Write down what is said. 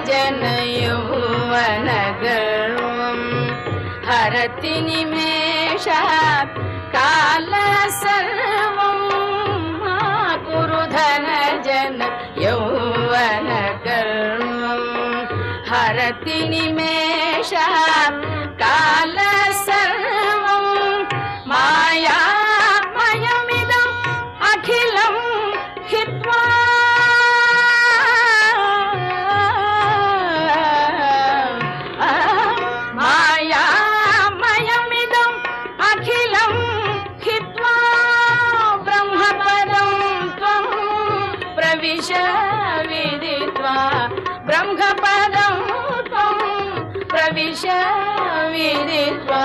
जन यौवन गर्वं हरति निमेषात् काल सर्वं कुरु धन जन यौवन गर्वं हरति निमेषात् काल सर्वं मायामयमिदम् अखिलं हित्वा मायामयमिदम् अखिलं हित्वा ब्रह्मपदं त्वं प्रविश विदित्वा ब्रह्मपदं त्वं प्रविश विदित्वा